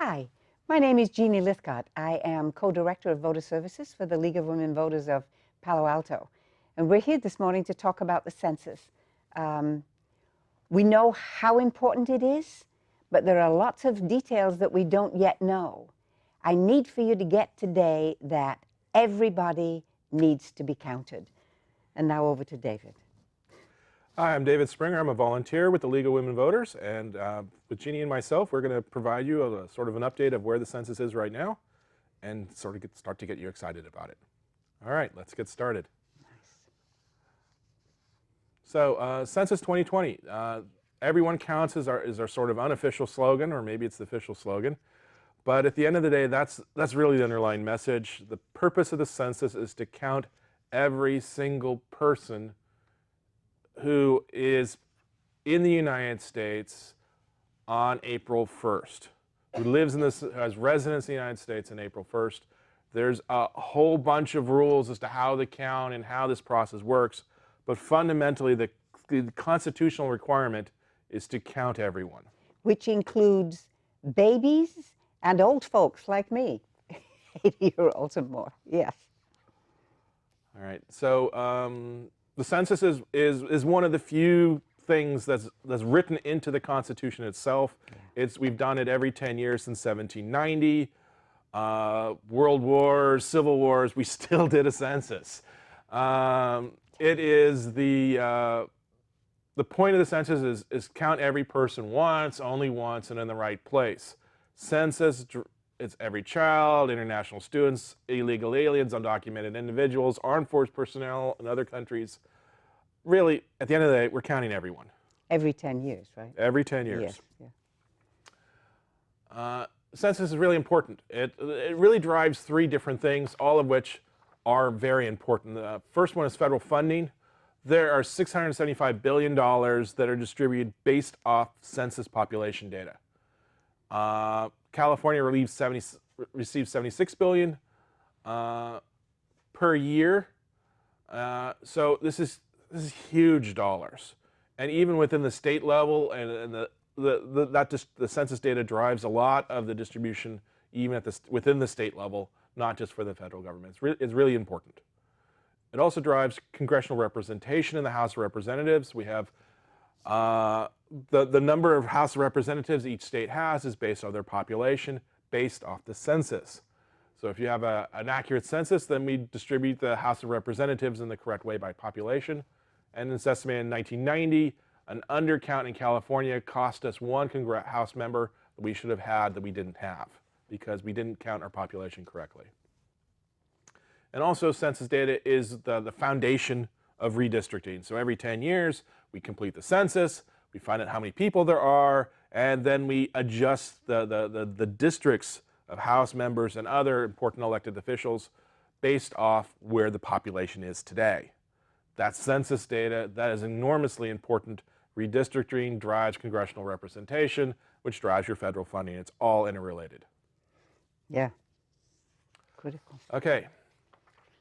Hi, my name is Jeannie Lithcott. I am co-director of Voter Services for the League of Women Voters of Palo Alto. And we're here this morning to talk about the census. We know how important it is, but there are lots of details that we don't yet know. I need for you to get today that everybody needs to be counted. And now over to David. Hi, I'm David Springer. I'm a volunteer with the League of Women Voters, and with Jeannie and myself, we're going to provide you a sort of an update of where the census is right now and sort of start to get you excited about it. All right, let's get started. So, Census 2020, everyone counts is our sort of unofficial slogan, or maybe it's the official slogan. But at the end of the day, that's really the underlying message. The purpose of the census is to count every single person who is in the United States on April 1st, who lives in this, has residence in the United States on April 1st. There's a whole bunch of rules as to how they count and how this process works, but fundamentally the constitutional requirement is to count everyone. Which includes babies and old folks like me, 80-year-olds and more, yes. All right, so the census is one of the few things that's written into the Constitution itself. We've done it every 10 years since 1790. World Wars, Civil Wars, we still did a census. It is the point of the census is count every person once, only once, and in the right place. Census, it's every child, international students, illegal aliens, undocumented individuals, armed force personnel in other countries. Really, at the end of the day, we're counting everyone. Every 10 years, right? Every 10 years. Yes, yeah. Census is really important. It really drives three different things, all of which are very important. The first one is federal funding. There are $675 billion that are distributed based off census population data. California receives $76 billion per year. So this is huge dollars. And even within the state level, and the census data drives a lot of the distribution, even within the state level, not just for the federal government. It's really important. It also drives congressional representation in the House of Representatives. We have the number of House of Representatives each state has is based on their population, based off the census. So if you have an accurate census, then we distribute the House of Representatives in the correct way by population. And it's estimated in 1990, an undercount in California cost us one House member that we should have had that we didn't have because we didn't count our population correctly. And also, census data is the foundation of redistricting. So every 10 years, we complete the census, we find out how many people there are, and then we adjust the districts of House members and other important elected officials based off where the population is today. That's census data. That is enormously important. Redistricting drives congressional representation, which drives your federal funding. It's all interrelated. Yeah, critical. Okay,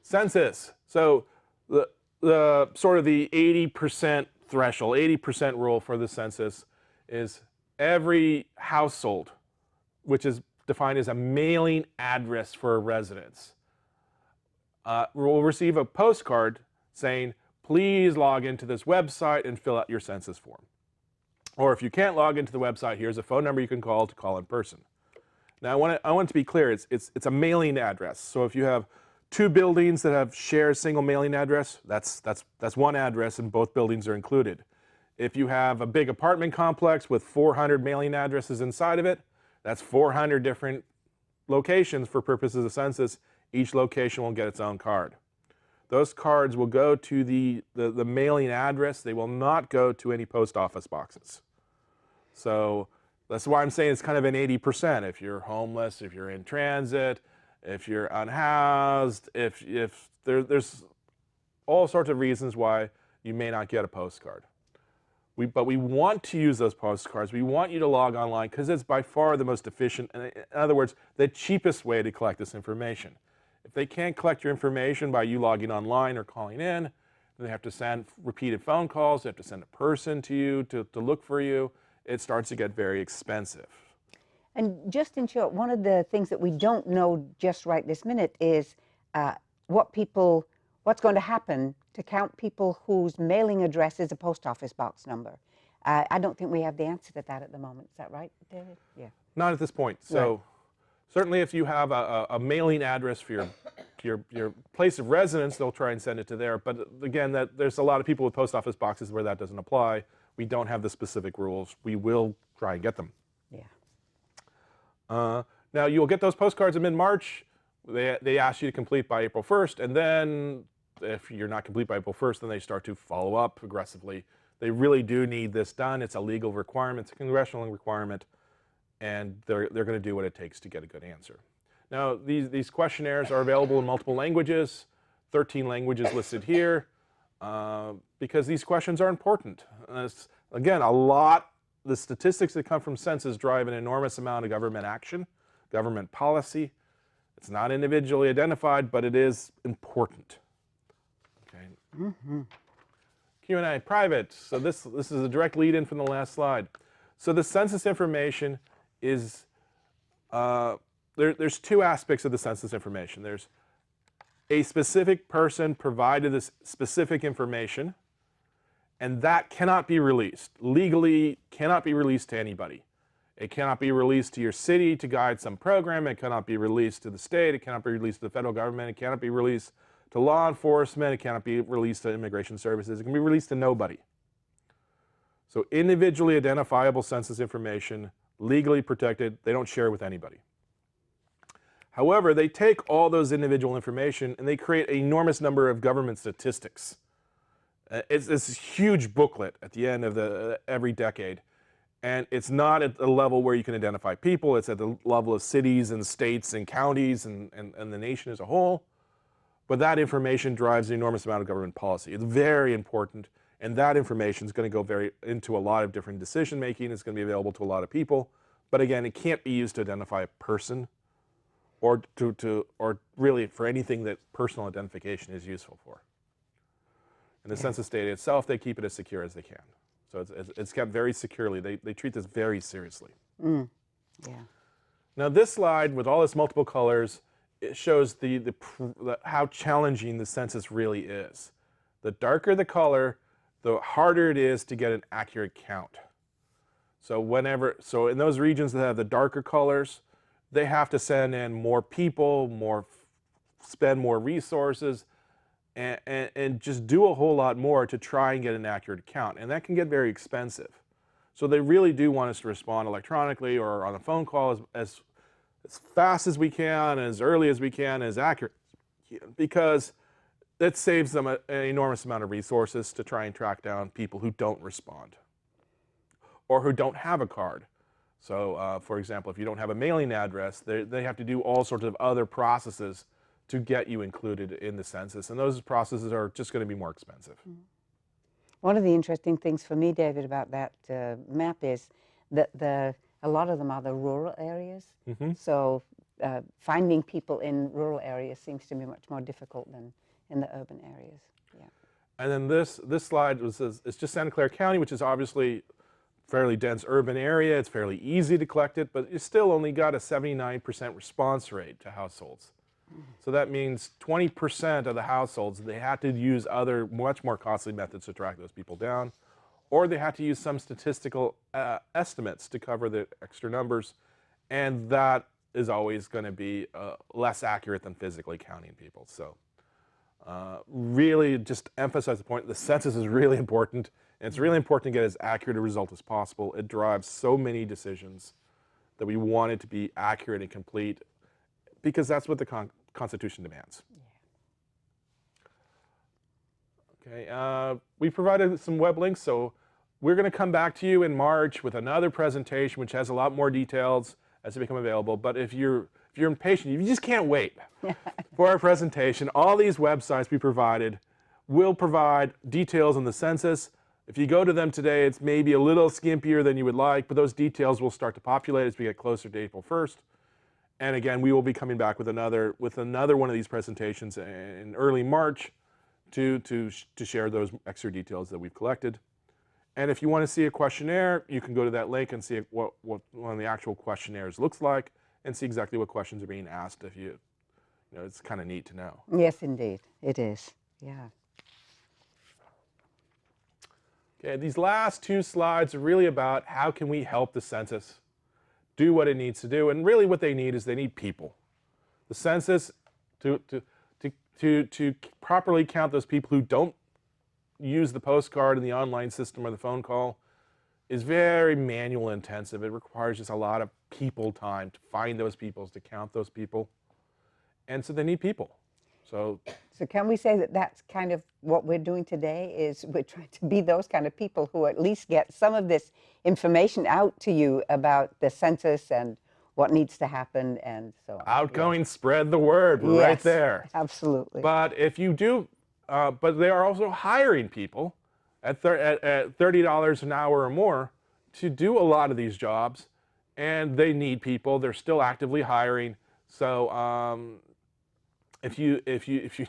census. So the sort of the 80% threshold, 80% rule for the census is every household, which is defined as a mailing address for a residence, will receive a postcard saying, please log into this website and fill out your census form. Or if you can't log into the website, here's a phone number you can call in person. Now I want to be clear, it's a mailing address. So if you have two buildings that share a single mailing address, that's one address and both buildings are included. If you have a big apartment complex with 400 mailing addresses inside of it, that's 400 different locations for purposes of census. Each location will get its own card. Those cards will go to the mailing address. They will not go to any post office boxes. So that's why I'm saying it's kind of an 80%. If you're homeless, if you're in transit, if you're unhoused, if there's all sorts of reasons why you may not get a postcard. But we want to use those postcards. We want you to log online because it's by far the most efficient, and in other words, the cheapest way to collect this information. If they can't collect your information by you logging online or calling in, then they have to send repeated phone calls, they have to send a person to you to look for you. It starts to get very expensive. And just in short, one of the things that we don't know just right this minute is uh, what's going to happen to count people whose mailing address is a post office box number. I don't think we have the answer to that at the moment. Is that right, David? Yeah. Not at this point. So Right. certainly if you have a mailing address for your place of residence, they'll try and send it to there. But again, there's a lot of people with post office boxes where that doesn't apply. We don't have the specific rules. We will try and get them. Yeah. Now you'll get those postcards in mid-March. They ask you to complete by April 1st, and then if you're not complete by April 1st, then they start to follow up aggressively. They really do need this done. It's a legal requirement, it's a congressional requirement, and they're going to do what it takes to get a good answer. Now these questionnaires are available in multiple languages, 13 languages listed here, because these questions are important. Again, the statistics that come from census drive an enormous amount of government action, government policy. It's not individually identified, but it is important. Okay. Mm-hmm. Q&A, private. So this is a direct lead-in from the last slide. So the census information is, there's two aspects of the census information. There's a specific person provided this specific information, and that cannot be released. Legally, cannot be released to anybody. It cannot be released to your city to guide some program. It cannot be released to the state. It cannot be released to the federal government. It cannot be released to law enforcement. It cannot be released to immigration services. It can be released to nobody. So individually identifiable census information, legally protected, they don't share with anybody. However, they take all those individual information and they create an enormous number of government statistics. It's this huge booklet at the end of every decade. And it's not at the level where you can identify people. It's at the level of cities and states and counties and the nation as a whole. But that information drives an enormous amount of government policy. It's very important. And that information is going to go into a lot of different decision making. It's going to be available to a lot of people. But again, it can't be used to identify a person or really for anything that personal identification is useful for. And the census data itself, they keep it as secure as they can. So it's kept very securely. They treat this very seriously. Yeah. Now this slide with all its multiple colors, it shows how challenging the census really is. The darker the color, the harder it is to get an accurate count. So in those regions that have the darker colors, they have to send in more people, spend more resources, and just do a whole lot more to try and get an accurate count. And that can get very expensive. So they really do want us to respond electronically or on a phone call as fast as we can, as early as we can, as accurate, because it saves them an enormous amount of resources to try and track down people who don't respond or who don't have a card. So for example, if you don't have a mailing address, they have to do all sorts of other processes to get you included in the census, and those processes are just going to be more expensive. One of the interesting things for me, David, about that map is that a lot of them are the rural areas. Mm-hmm. So finding people in rural areas seems to be much more difficult than in the urban areas. Yeah. And then this slide it's just Santa Clara County, which is obviously fairly dense urban area. It's fairly easy to collect it, but it's still only got a 79% response rate to households. So that means 20% of the households, they had to use other much more costly methods to track those people down, or they had to use some statistical estimates to cover the extra numbers, and that is always going to be less accurate than physically counting people. So really just emphasize the point, the census is really important, and it's really important to get as accurate a result as possible. It drives so many decisions that we want it to be accurate and complete, because that's what the Constitution demands. Okay, we provided some web links, so we're going to come back to you in March with another presentation which has a lot more details as they become available. But if you're impatient, if you just can't wait for our presentation, all these websites we provided will provide details on the census. If you go to them today, it's maybe a little skimpier than you would like, but those details will start to populate as we get closer to April 1st. And again, we will be coming back with another one of these presentations in early March to share those extra details that we've collected. And if you want to see a questionnaire, you can go to that link and see what one of the actual questionnaires looks like and see exactly what questions are being asked. If you know, it's kind of neat to know. Yes, indeed, it is. Yeah. Okay, these last two slides are really about how can we help the census do what it needs to do, and really what they need is they need people. The census to properly count those people who don't use the postcard and the online system or the phone call is very manual intensive. It requires just a lot of people time to find those people, to count those people, and so they need people. So can we say that that's kind of what we're doing today, is we're trying to be those kind of people who at least get some of this information out to you about the census and what needs to happen and so on. Outgoing, spread the word, we're right there. Absolutely. But if you do, but they are also hiring people at $30 an hour or more to do a lot of these jobs, and they need people. They're still actively hiring. So if you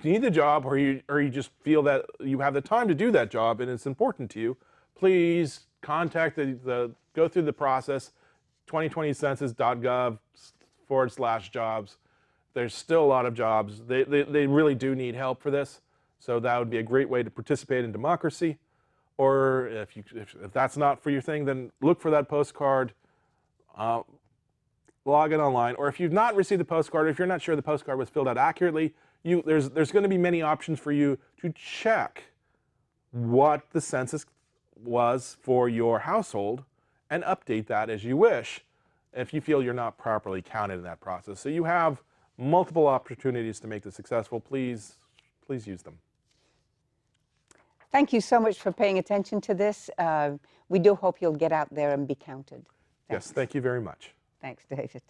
need the job, or you just feel that you have the time to do that job and it's important to you, please contact go through the process, 2020census.gov/jobs. There's still a lot of jobs. They really do need help for this. So that would be a great way to participate in democracy. Or if that's not for your thing, then look for that postcard, log in online. Or if you've not received the postcard, if you're not sure the postcard was filled out accurately, there's going to be many options for you to check what the census was for your household and update that as you wish if you feel you're not properly counted in that process. So you have multiple opportunities to make this successful. Please use them. Thank you so much for paying attention to this. We do hope you'll get out there and be counted. Thanks. Yes, thank you very much. Thanks, David.